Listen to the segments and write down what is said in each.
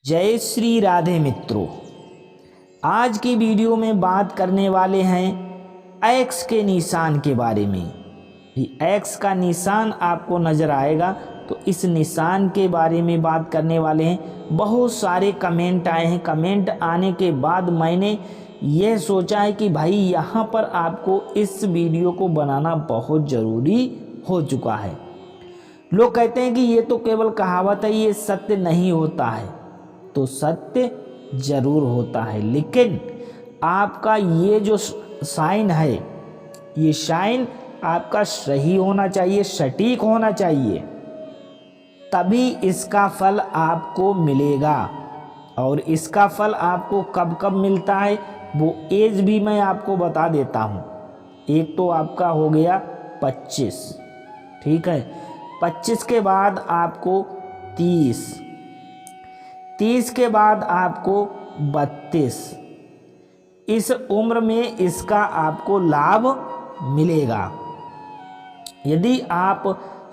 जय श्री राधे मित्रों, आज की वीडियो में बात करने वाले हैं एक्स के निशान के बारे में। एक्स का निशान आपको नज़र आएगा तो इस निशान के बारे में बात करने वाले हैं। बहुत सारे कमेंट आए हैं। कमेंट आने के बाद मैंने यह सोचा है कि भाई यहाँ पर आपको इस वीडियो को बनाना बहुत ज़रूरी हो चुका है। लोग कहते हैं कि ये तो केवल कहावत है, ये सत्य नहीं होता है। तो सत्य जरूर होता है, लेकिन आपका ये जो साइन है, ये साइन आपका सही होना चाहिए, सटीक होना चाहिए, तभी इसका फल आपको मिलेगा। और इसका फल आपको कब कब मिलता है वो एज भी मैं आपको बता देता हूँ। एक तो आपका हो गया 25, ठीक है। 25 के बाद आपको 30 के बाद आपको 32। इस उम्र में इसका आपको लाभ मिलेगा। यदि आप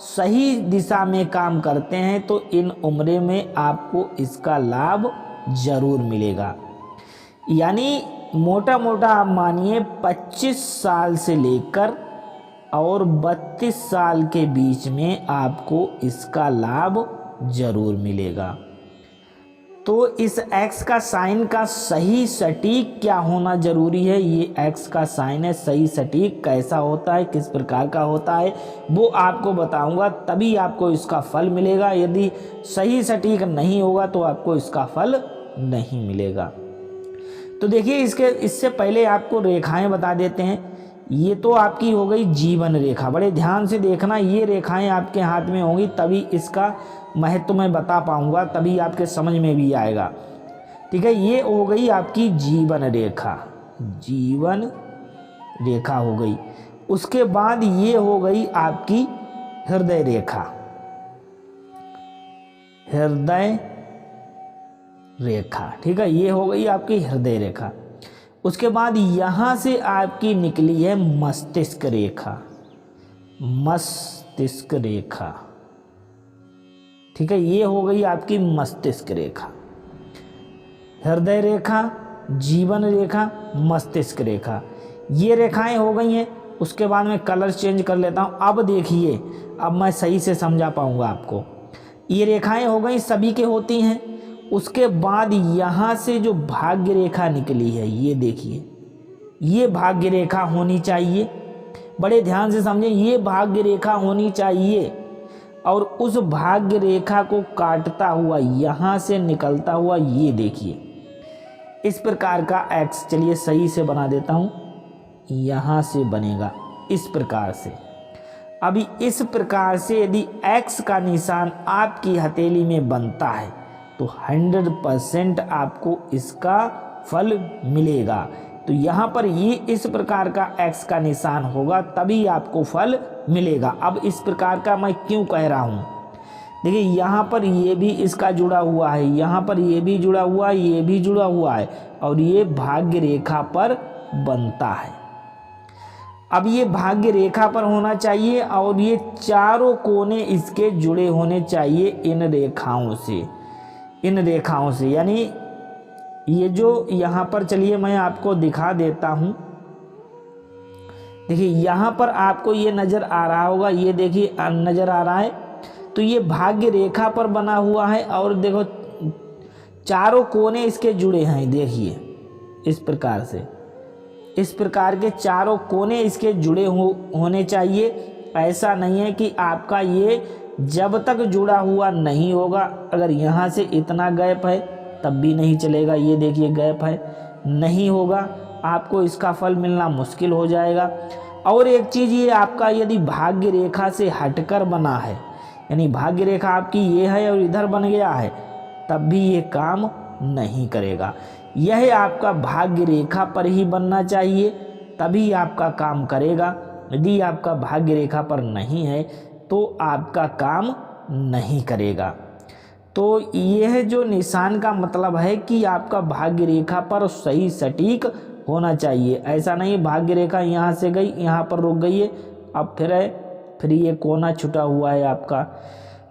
सही दिशा में काम करते हैं तो इन उम्र में आपको इसका लाभ जरूर मिलेगा। यानी मोटा मोटा आप मानिए 25 साल से लेकर और 32 साल के बीच में आपको इसका लाभ जरूर मिलेगा। तो इस एक्स का साइन का सही सटीक क्या होना जरूरी है, ये एक्स का साइन है, सही सटीक कैसा होता है, किस प्रकार का होता है, वो आपको बताऊंगा, तभी आपको इसका फल मिलेगा। यदि सही सटीक नहीं होगा तो आपको इसका फल नहीं मिलेगा। तो देखिए, इससे पहले आपको रेखाएं बता देते हैं। ये तो आपकी हो गई जीवन रेखा। बड़े ध्यान से देखना, ये रेखाएं आपके हाथ में होंगी तभी इसका महत्व मैं बता पाऊंगा, तभी आपके समझ में भी आएगा, ठीक है। ये हो गई आपकी जीवन रेखा, जीवन रेखा हो गई। उसके बाद ये हो गई आपकी हृदय रेखा, हृदय रेखा, ठीक है। ये हो गई आपकी हृदय रेखा। उसके बाद यहां से आपकी निकली है मस्तिष्क रेखा, मस्तिष्क रेखा, ठीक है। ये हो गई आपकी मस्तिष्क रेखा, हृदय रेखा, जीवन रेखा, मस्तिष्क रेखा, ये रेखाएं हो गई हैं। उसके बाद मैं कलर चेंज कर लेता हूं। अब देखिए, अब मैं सही से समझा पाऊंगा आपको। ये रेखाएं हो गई, सभी के होती हैं। उसके बाद यहाँ से जो भाग्य रेखा निकली है, ये देखिए, ये भाग्य रेखा होनी चाहिए। बड़े ध्यान से समझें, ये भाग्य रेखा होनी चाहिए। और उस भाग्य रेखा को काटता हुआ यहाँ से निकलता हुआ ये देखिए, इस प्रकार का एक्स, चलिए सही से बना देता हूँ, यहाँ से बनेगा इस प्रकार से। अभी इस प्रकार से यदि एक्स का निशान आपकी हथेली में बनता है तो 100% आपको इसका फल मिलेगा। तो यहाँ पर ये इस प्रकार का एक्स का निशान होगा तभी आपको फल मिलेगा। अब इस प्रकार का मैं क्यों कह रहा हूँ, देखिए यहाँ पर ये भी इसका जुड़ा हुआ है, यहाँ पर ये भी जुड़ा हुआ है, ये भी जुड़ा हुआ है, और ये भाग्य रेखा पर बनता है। अब ये भाग्य रेखा पर होना चाहिए और ये चारों कोने इसके जुड़े होने चाहिए इन रेखाओं से, इन रेखाओं से। यानी ये जो यहाँ पर, चलिए मैं आपको दिखा देता हूँ। देखिए यहाँ पर आपको ये नज़र आ रहा होगा, ये देखिए नज़र आ रहा है। तो ये भाग्य रेखा पर बना हुआ है और देखो चारों कोने इसके जुड़े हैं, देखिए इस प्रकार से, इस प्रकार के चारों कोने इसके जुड़े होने चाहिए। ऐसा नहीं है कि आपका ये जब तक जुड़ा हुआ नहीं होगा, अगर यहाँ से इतना गैप है तब भी नहीं चलेगा। ये देखिए गैप है, नहीं होगा, आपको इसका फल मिलना मुश्किल हो जाएगा। और एक चीज़, ये आपका यदि भाग्य रेखा से हटकर बना है, यानी भाग्य रेखा आपकी ये है और इधर बन गया है, तब भी ये काम नहीं करेगा। यह आपका भाग्य रेखा पर ही बनना चाहिए, तभी आपका काम करेगा। यदि आपका भाग्य रेखा पर नहीं है तो आपका काम नहीं करेगा। तो यह जो निशान का मतलब है कि आपका भाग्य रेखा पर सही सटीक होना चाहिए। ऐसा नहीं भाग्य रेखा यहाँ से गई, यहाँ पर रुक गई है, अब फिर ये कोना छुटा हुआ है आपका।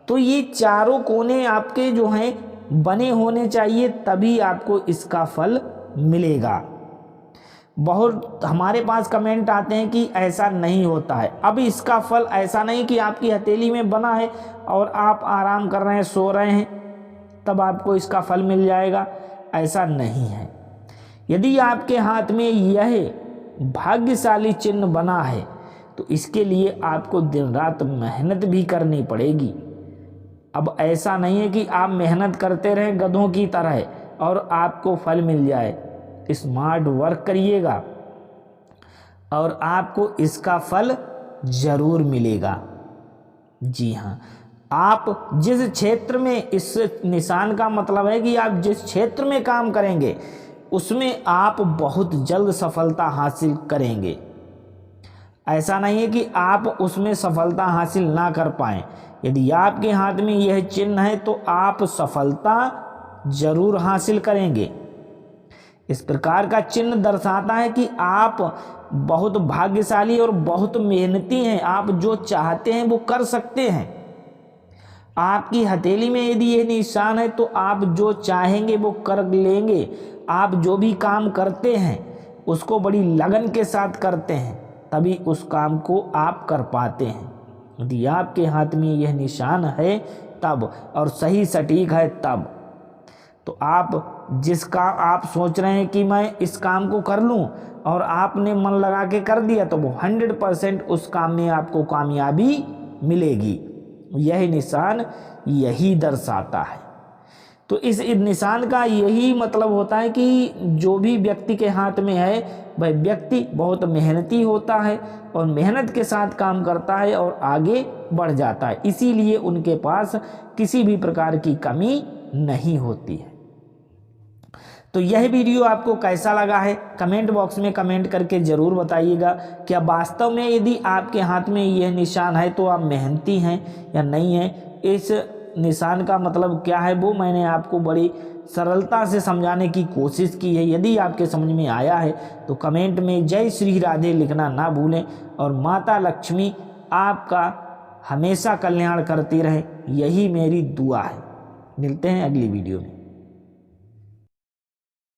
तो ये चारों कोने आपके जो हैं बने होने चाहिए, तभी आपको इसका फल मिलेगा। बहुत हमारे पास कमेंट आते हैं कि ऐसा नहीं होता है। अब इसका फल ऐसा नहीं कि आपकी हथेली में बना है और आप आराम कर रहे हैं, सो रहे हैं, तब आपको इसका फल मिल जाएगा, ऐसा नहीं है। यदि आपके हाथ में यह भाग्यशाली चिन्ह बना है तो इसके लिए आपको दिन रात मेहनत भी करनी पड़ेगी। अब ऐसा नहीं है कि आप मेहनत करते रहें गधों की तरह और आपको फल मिल जाए। स्मार्ट वर्क करिएगा और आपको इसका फल जरूर मिलेगा। जी हाँ, आप जिस क्षेत्र में, इस निशान का मतलब है कि आप जिस क्षेत्र में काम करेंगे उसमें आप बहुत जल्द सफलता हासिल करेंगे। ऐसा नहीं है कि आप उसमें सफलता हासिल ना कर पाएं। यदि आपके हाथ में यह चिन्ह है तो आप सफलता जरूर हासिल करेंगे। इस प्रकार का चिन्ह दर्शाता है कि आप बहुत भाग्यशाली और बहुत मेहनती हैं। आप जो चाहते हैं वो कर सकते हैं। आपकी हथेली में यदि यह निशान है तो आप जो चाहेंगे वो कर लेंगे। आप जो भी काम करते हैं उसको बड़ी लगन के साथ करते हैं, तभी उस काम को आप कर पाते हैं। यदि आपके हाथ में यह निशान है तब, और सही सटीक है तब, तो आप जिसका आप सोच रहे हैं कि मैं इस काम को कर लूं और आपने मन लगा के कर दिया तो वो 100% उस काम में आपको कामयाबी मिलेगी। यह निशान यही दर्शाता है। तो इस निशान का यही मतलब होता है कि जो भी व्यक्ति के हाथ में है वह व्यक्ति बहुत मेहनती होता है और मेहनत के साथ काम करता है और आगे बढ़ जाता है। इसीलिए उनके पास किसी भी प्रकार की कमी नहीं होती है। तो यह वीडियो आपको कैसा लगा है कमेंट बॉक्स में कमेंट करके ज़रूर बताइएगा। क्या वास्तव में यदि आपके हाथ में यह निशान है तो आप मेहनती हैं या नहीं हैं? इस निशान का मतलब क्या है वो मैंने आपको बड़ी सरलता से समझाने की कोशिश की है। यदि आपके समझ में आया है तो कमेंट में जय श्री राधे लिखना ना भूलें और माता लक्ष्मी आपका हमेशा कल्याण करती रहे, यही मेरी दुआ है। मिलते हैं अगली वीडियो में।